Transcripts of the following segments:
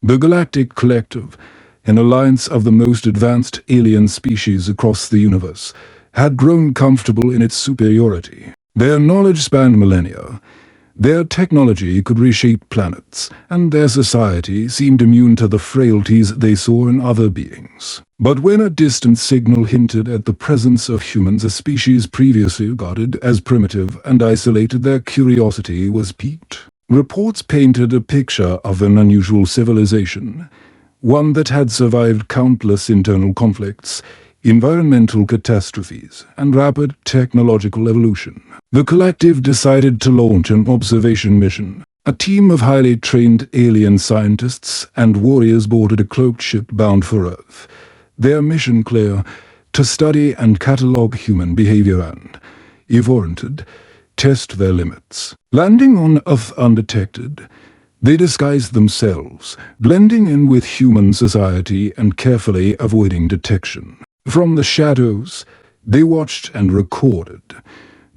The Galactic Collective, an alliance of the most advanced alien species across the universe, had grown comfortable in its superiority. Their knowledge spanned millennia. Their technology could reshape planets, and their society seemed immune to the frailties they saw in other beings. But when a distant signal hinted at the presence of humans a species previously regarded as primitive and isolated, their curiosity was piqued. Reports painted a picture of an unusual civilization, one that had survived countless internal conflicts, environmental catastrophes, and rapid technological evolution. The collective decided to launch an observation mission. A team of highly trained alien scientists and warriors boarded a cloaked ship bound for Earth. Their mission clear: to study and catalog human behavior and, if warranted, test their limits. Landing on Earth undetected, they disguised themselves, blending in with human society and carefully avoiding detection. From the shadows, they watched and recorded,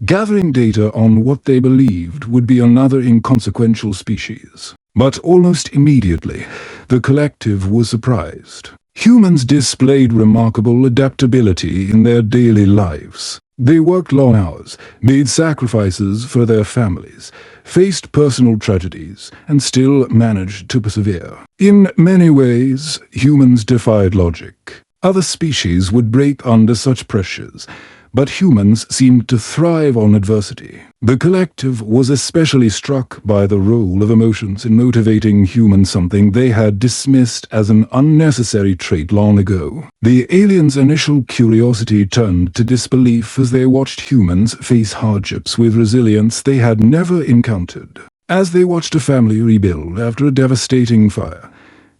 gathering data on what they believed would be another inconsequential species. But almost immediately, the collective was surprised. Humans displayed remarkable adaptability in their daily lives. They worked long hours, made sacrifices for their families, faced personal tragedies, and still managed to persevere. In many ways, humans defied logic. Other species would break under such pressures, but humans seemed to thrive on adversity. The collective was especially struck by the role of emotions in motivating humans, something they had dismissed as an unnecessary trait long ago. The aliens' initial curiosity turned to disbelief as they watched humans face hardships with resilience they had never encountered. As they watched a family rebuild after a devastating fire,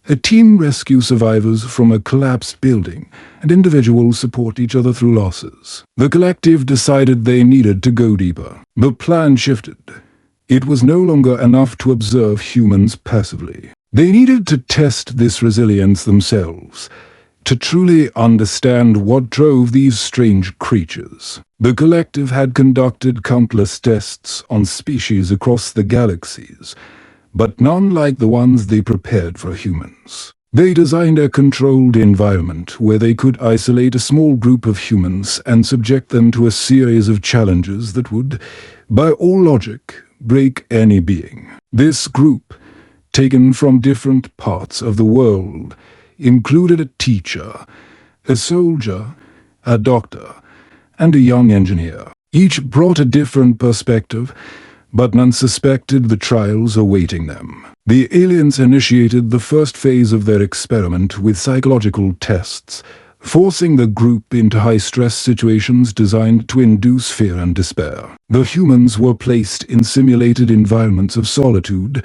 a team rescue survivors from a collapsed building, and individuals support each other through losses. The collective decided they needed to go deeper. The plan shifted. It was no longer enough to observe humans passively. They needed to test this resilience themselves, to truly understand what drove these strange creatures. The collective had conducted countless tests on species across the galaxies, but none like the ones they prepared for humans. They designed a controlled environment where they could isolate a small group of humans and subject them to a series of challenges that would, by all logic, break any being. This group, taken from different parts of the world, included a teacher, a soldier, a doctor, and a young engineer. Each brought a different perspective, but none suspected the trials awaiting them. The aliens initiated the first phase of their experiment with psychological tests, forcing the group into high-stress situations designed to induce fear and despair. The humans were placed in simulated environments of solitude,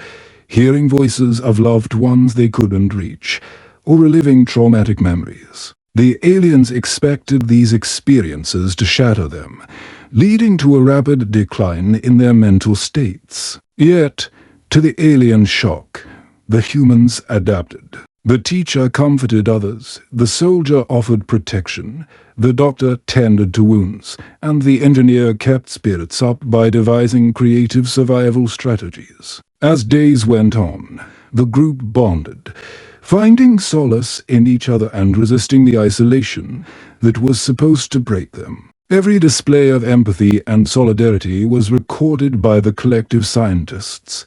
hearing voices of loved ones they couldn't reach, or reliving traumatic memories. The aliens expected these experiences to shatter them, leading to a rapid decline in their mental states. Yet, to the alien shock, the humans adapted. The teacher comforted others, the soldier offered protection, the doctor tended to wounds, and the engineer kept spirits up by devising creative survival strategies. As days went on, the group bonded, finding solace in each other and resisting the isolation that was supposed to break them. Every display of empathy and solidarity was recorded by the collective scientists,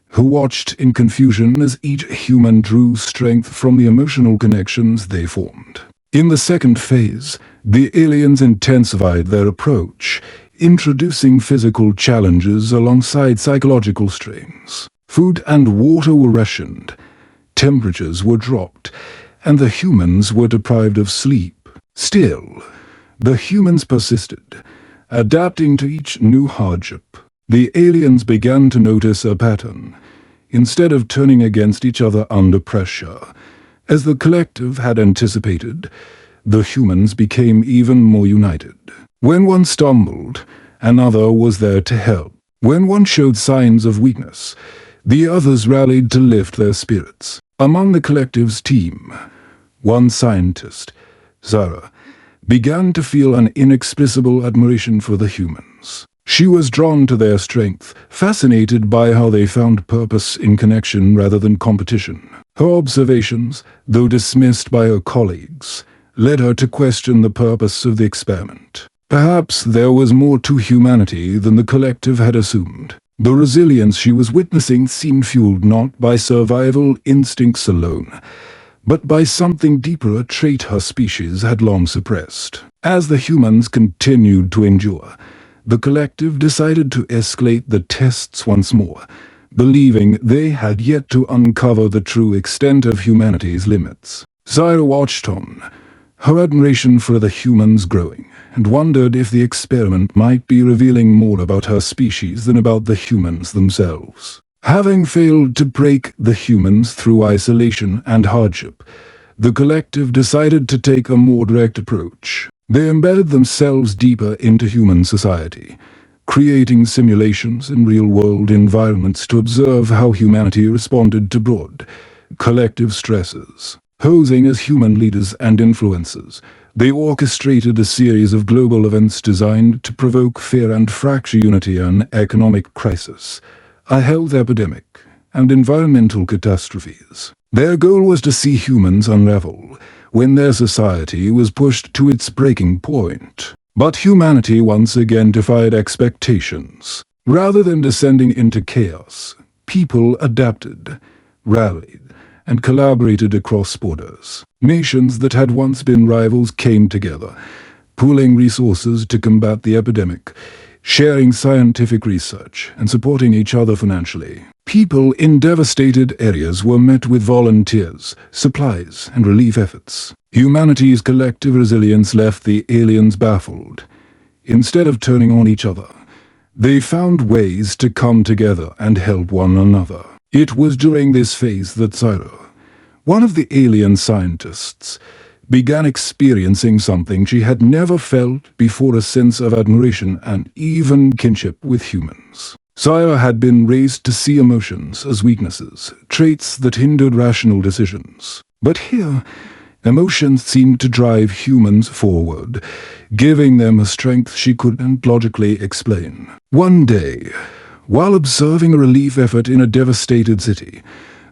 who watched in confusion as each human drew strength from the emotional connections they formed. In the second phase, the aliens intensified their approach, introducing physical challenges alongside psychological strains. Food and water were rationed, temperatures were dropped, and the humans were deprived of sleep. Still, the humans persisted, adapting to each new hardship. The aliens began to notice a pattern. Instead of turning against each other under pressure, as the collective had anticipated, the humans became even more united. When one stumbled, another was there to help. When one showed signs of weakness, the others rallied to lift their spirits. Among the collective's team, one scientist, Zara, began to feel an inexpressible admiration for the humans. She was drawn to their strength, fascinated by how they found purpose in connection rather than competition. Her observations, though dismissed by her colleagues, led her to question the purpose of the experiment. Perhaps there was more to humanity than the collective had assumed. The resilience she was witnessing seemed fueled not by survival instincts alone, but by something deeper, a trait her species had long suppressed. As the humans continued to endure, the collective decided to escalate the tests once more, believing they had yet to uncover the true extent of humanity's limits. Zyra watched on, her admiration for the humans growing, and wondered if the experiment might be revealing more about her species than about the humans themselves. Having failed to break the humans through isolation and hardship, the collective decided to take a more direct approach. They embedded themselves deeper into human society, creating simulations in real-world environments to observe how humanity responded to broad, collective stresses. Posing as human leaders and influencers, they orchestrated a series of global events designed to provoke fear and fracture unity, an economic crisis, a health epidemic, and environmental catastrophes. Their goal was to see humans unravel when their society was pushed to its breaking point. But humanity once again defied expectations. Rather than descending into chaos, people adapted, rallied, and collaborated across borders. Nations that had once been rivals came together, pooling resources to combat the epidemic, sharing scientific research, and supporting each other financially. People in devastated areas were met with volunteers, supplies, and relief efforts. Humanity's collective resilience left the aliens baffled. Instead of turning on each other, they found ways to come together and help one another. It was during this phase that Zyra, one of the alien scientists, began experiencing something she had never felt before, a sense of admiration and even kinship with humans. Zyra had been raised to see emotions as weaknesses, traits that hindered rational decisions. But here, emotions seemed to drive humans forward, giving them a strength she couldn't logically explain. One day, while observing a relief effort in a devastated city,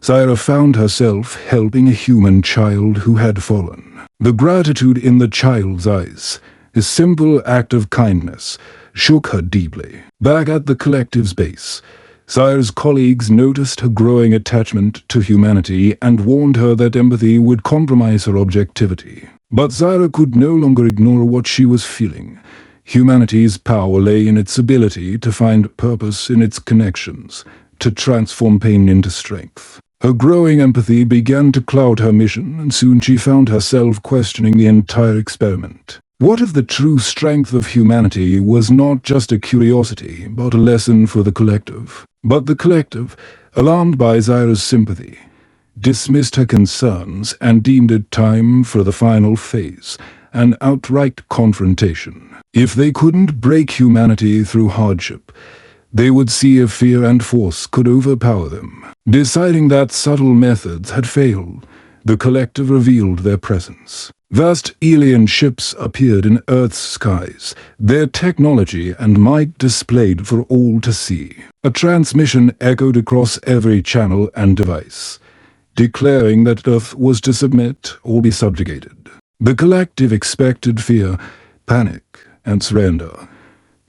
Zyra found herself helping a human child who had fallen. The gratitude in the child's eyes, his simple act of kindness, shook her deeply. Back at the collective's base, Zyra's colleagues noticed her growing attachment to humanity and warned her that empathy would compromise her objectivity. But Zyra could no longer ignore what she was feeling. Humanity's power lay in its ability to find purpose in its connections, to transform pain into strength. Her growing empathy began to cloud her mission, and soon she found herself questioning the entire experiment. What if the true strength of humanity was not just a curiosity, but a lesson for the collective? But the collective, alarmed by Zyra's sympathy, dismissed her concerns and deemed it time for the final phase, an outright confrontation. If they couldn't break humanity through hardship, they would see if fear and force could overpower them. Deciding that subtle methods had failed, the collective revealed their presence. Vast alien ships appeared in Earth's skies, their technology and might displayed for all to see. A transmission echoed across every channel and device, declaring that Earth was to submit or be subjugated. The collective expected fear, panic, and surrender,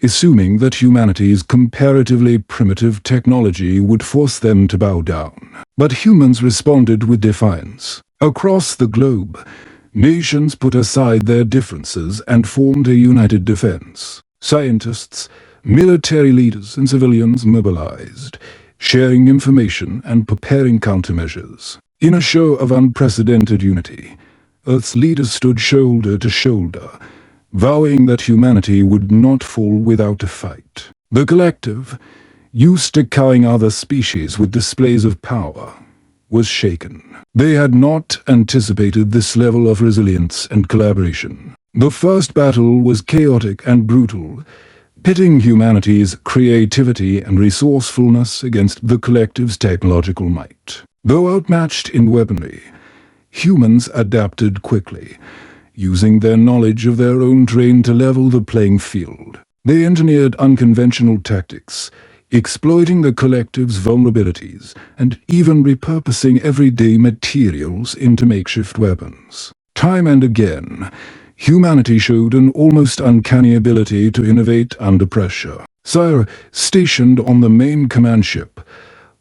assuming that humanity's comparatively primitive technology would force them to bow down. But humans responded with defiance. Across the globe, nations put aside their differences and formed a united defense. Scientists, military leaders, and civilians mobilized, sharing information and preparing countermeasures. In a show of unprecedented unity, Earth's leaders stood shoulder to shoulder, vowing that humanity would not fall without a fight. The collective, used to cowing other species with displays of power, was shaken. They had not anticipated this level of resilience and collaboration. The first battle was chaotic and brutal, pitting humanity's creativity and resourcefulness against the collective's technological might. Though outmatched in weaponry, humans adapted quickly, using their knowledge of their own terrain to level the playing field. They engineered unconventional tactics, exploiting the collective's vulnerabilities and even repurposing everyday materials into makeshift weapons. Time and again, humanity showed an almost uncanny ability to innovate under pressure. Sire, stationed on the main command ship,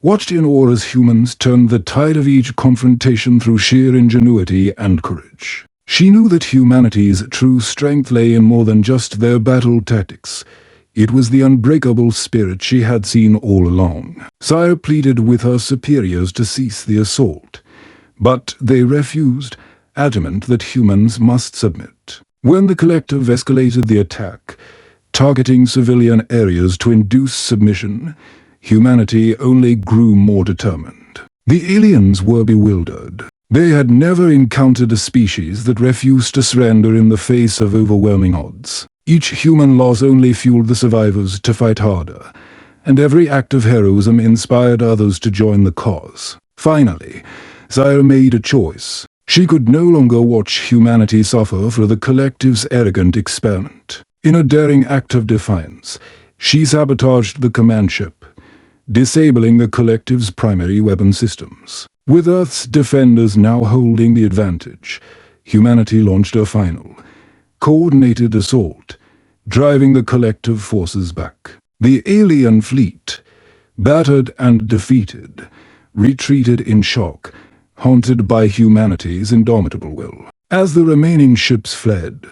watched in awe as humans turned the tide of each confrontation through sheer ingenuity and courage. She knew that humanity's true strength lay in more than just their battle tactics. It was the unbreakable spirit she had seen all along. Sire pleaded with her superiors to cease the assault, but they refused, adamant that humans must submit. When the collective escalated the attack, targeting civilian areas to induce submission, humanity only grew more determined. The aliens were bewildered. They had never encountered a species that refused to surrender in the face of overwhelming odds. Each human loss only fueled the survivors to fight harder, and every act of heroism inspired others to join the cause. Finally, Sire made a choice. She could no longer watch humanity suffer for the collective's arrogant experiment. In a daring act of defiance, she sabotaged the command ship, disabling the collective's primary weapon systems. With Earth's defenders now holding the advantage, humanity launched a final, coordinated assault, driving the collective forces back. The alien fleet, battered and defeated, retreated in shock, haunted by humanity's indomitable will. As the remaining ships fled,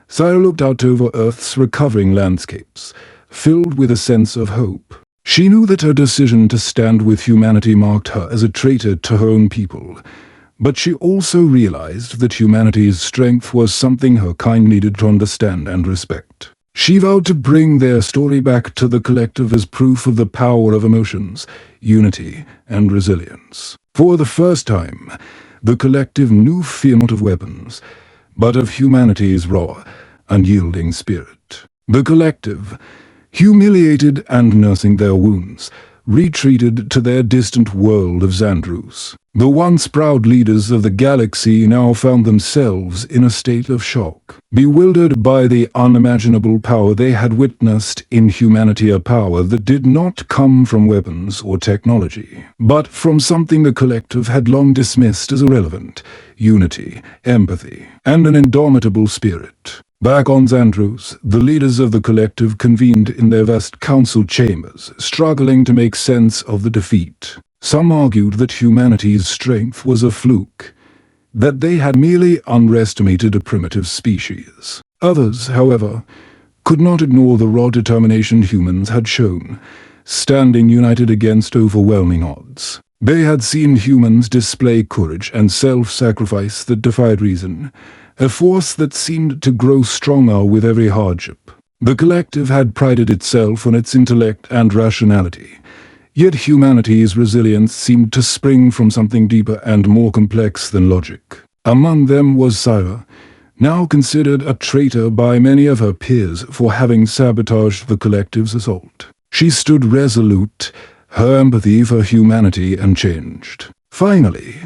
Sire looked out over Earth's recovering landscapes, filled with a sense of hope. She knew that her decision to stand with humanity marked her as a traitor to her own people, but she also realized that humanity's strength was something her kind needed to understand and respect. She vowed to bring their story back to the collective as proof of the power of emotions, unity, and resilience. For the first time, the collective knew fear not of weapons, but of humanity's raw, unyielding spirit. The collective, humiliated and nursing their wounds, retreated to their distant world of Xandrus. The once proud leaders of the galaxy now found themselves in a state of shock, bewildered by the unimaginable power they had witnessed in humanity, a power that did not come from weapons or technology, but from something the collective had long dismissed as irrelevant: unity, empathy, and an indomitable spirit. Back on Xandrus, the leaders of the collective convened in their vast council chambers, struggling to make sense of the defeat. Some argued that humanity's strength was a fluke, that they had merely underestimated a primitive species. Others, however, could not ignore the raw determination humans had shown, standing united against overwhelming odds. They had seen humans display courage and self-sacrifice that defied reason, a force that seemed to grow stronger with every hardship. The collective had prided itself on its intellect and rationality, yet humanity's resilience seemed to spring from something deeper and more complex than logic. Among them was Sire, now considered a traitor by many of her peers for having sabotaged the collective's assault. She stood resolute, her empathy for humanity unchanged. Finally,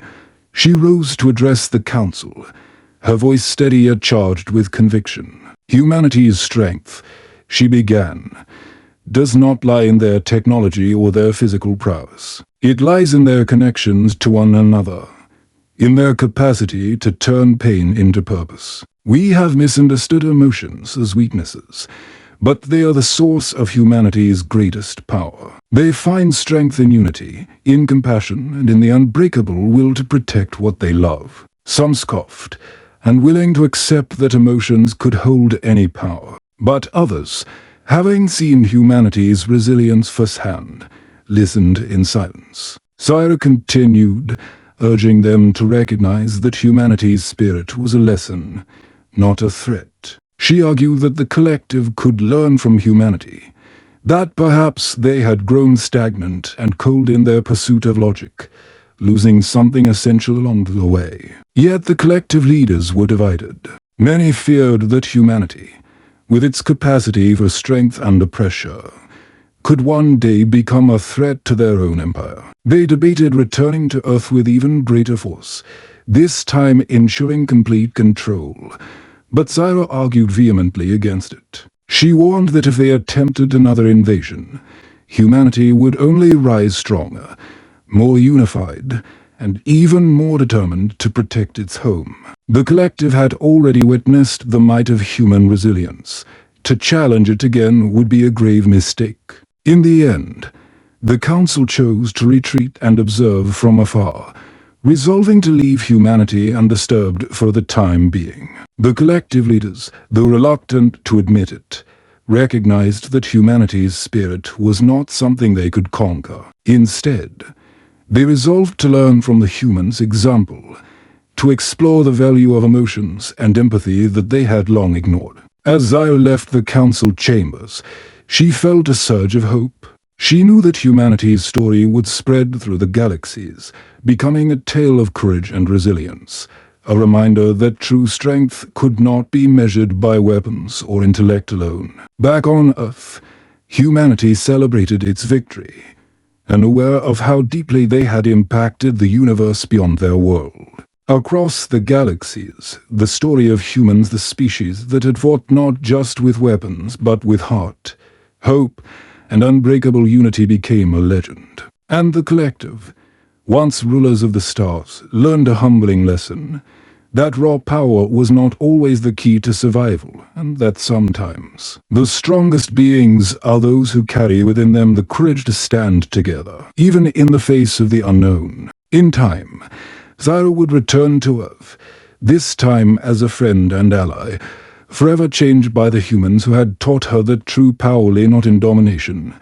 she rose to address the council, her voice steady yet charged with conviction. Humanity's strength, she began, does not lie in their technology or their physical prowess. It lies in their connections to one another, in their capacity to turn pain into purpose. We have misunderstood emotions as weaknesses, but they are the source of humanity's greatest power. They find strength in unity, in compassion, and in the unbreakable will to protect what they love. Some scoffed, unwilling to accept that emotions could hold any power. But others, having seen humanity's resilience firsthand, listened in silence. Sire continued, urging them to recognize that humanity's spirit was a lesson, not a threat. She argued that the collective could learn from humanity, that perhaps they had grown stagnant and cold in their pursuit of logic, losing something essential along the way. Yet the collective leaders were divided. Many feared that humanity, with its capacity for strength under pressure, could one day become a threat to their own empire. They debated returning to Earth with even greater force, this time ensuring complete control. But Sire argued vehemently against it. She warned that if they attempted another invasion, humanity would only rise stronger, more unified, and even more determined to protect its home. The collective had already witnessed the might of human resilience. To challenge it again would be a grave mistake. In the end, the council chose to retreat and observe from afar, resolving to leave humanity undisturbed for the time being. The collective leaders, though reluctant to admit it, recognized that humanity's spirit was not something they could conquer. Instead, they resolved to learn from the humans' example, to explore the value of emotions and empathy that they had long ignored. As Zio left the council chambers, she felt a surge of hope. She knew that humanity's story would spread through the galaxies, becoming a tale of courage and resilience, a reminder that true strength could not be measured by weapons or intellect alone. Back on Earth, humanity celebrated its victory, and aware of how deeply they had impacted the universe beyond their world. Across the galaxies, the story of humans, the species that had fought not just with weapons but with heart, hope, and unbreakable unity became a legend. And the collective, once rulers of the stars, learned a humbling lesson, that raw power was not always the key to survival, and that sometimes the strongest beings are those who carry within them the courage to stand together, even in the face of the unknown. In time, Zyra would return to Earth, this time as a friend and ally, forever changed by the humans who had taught her that true power lay not in domination,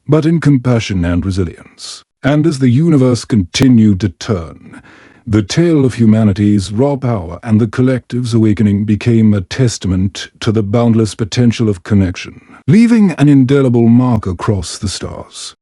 but in compassion and resilience. And as the universe continued to turn, the tale of humanity's raw power and the collective's awakening became a testament to the boundless potential of connection, leaving an indelible mark across the stars.